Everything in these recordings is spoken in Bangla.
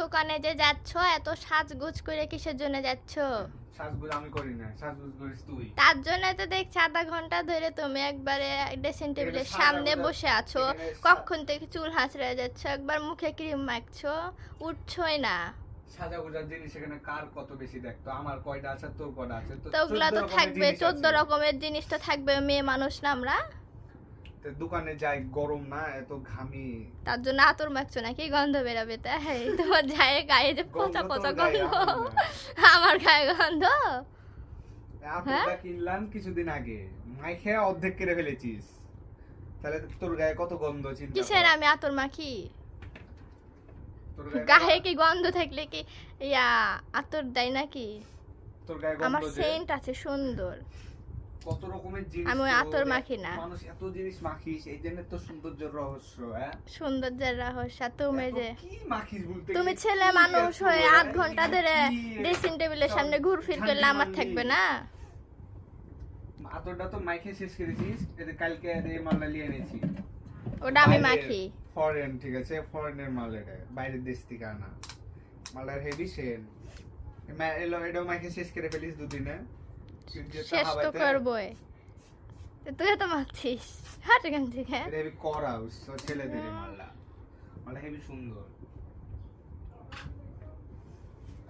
দোকানে যে যাচ্ছ এত সাজগোজ করে কিসের জন্য যাচ্ছ? সাজগোজ আমি করি না, সাজগোজ করিস তুই। তার জন্য তো দেখছি আধা ঘন্টা ধরে তুমি একবারে ড্রেসিং টেবিলের সামনে বসে আছো, কখন থেকে চুল হাঁচড়ে যাচ্ছ, একবার মুখে ক্রিম মাখছো, উঠছই না। সাজাগোজার জিনিস এখানে কার কত বেশি দেখতো, আমার কয়টা আছে তোর কয়টা আছে? তো ওগুলা তো থাকবে, 14 রকমের জিনিস তো থাকবে, মেয়ে মানুষ না আমরা। তো দোকানে যাই, গরম না, এত ঘামি, তার জন্য আতর মাখছো নাকি? গন্ধ বেরাবে তাই? তোমার যায় গায়ে যে পচা পচা গন্ধ, আমার গায়ে গন্ধ। আতরটা কিনলাম কিছুদিন আগে, মাইখে অর্ধেক কেটে ফেলেছিস, তাহলে তোর গায়ে কত গন্ধ চিন্তা কর। কিসের আমি আতর মাখি? গায়ে কি গন্ধ থাকলে কি ইয়া আতর দেয় নাকি? তোর গায়ে গন্ধ, আমার সেন্ট আছে সুন্দর, কত রকমের জিনিস। আমি আতর মাখি না। মানুষ এত জিনিস মাখিস, এই জন্য তো সৌন্দর্যের রহস্য। সৌন্দর্যের রহস্য তুমি যে কি মাখিস বলতে, তুমি ছেলে মানুষ হয়ে 8 ঘন্টা ধরে ড্রেসিং টেবিলের সামনে ঘুরফির করলে আমার থাকবে না? আতরটা তো মাইখে শেষ করেছিস, এটা কালকে এই মালটা নিয়ে এনেছি, ওটা আমি মাখি। ফরেন, ঠিক আছে, ফরেনের মাল, এটা বাইরের দেশ থেকে আনা মালটার হেভি সেন। এটাও মাইখে শেষ করে ফেলিস দুদিনে। শেষ তো করবই, তুই তো মাখছিস, হাট এখান থেকে। এটা হেভি করা ছেলেদের মালটা, মালটা হেভি সুন্দর।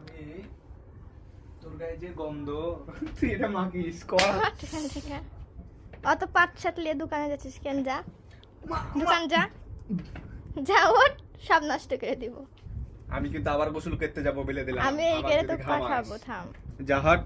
আমি তোর গায়ে যে গন্ধ, তুই এটা মাখিস করা। হাট এখান থেকে, অত পাট শার্ট নিয়ে দোকানে যাচ্ছিস কেন? যা দোকান যা, যা ওঠ, সব নষ্ট করে দিব। আমি কিন্তু আবার গোসল করতে যাবো বলে দিলাম। আমি এই করে তো পাঠাবো, থাম। যা হট।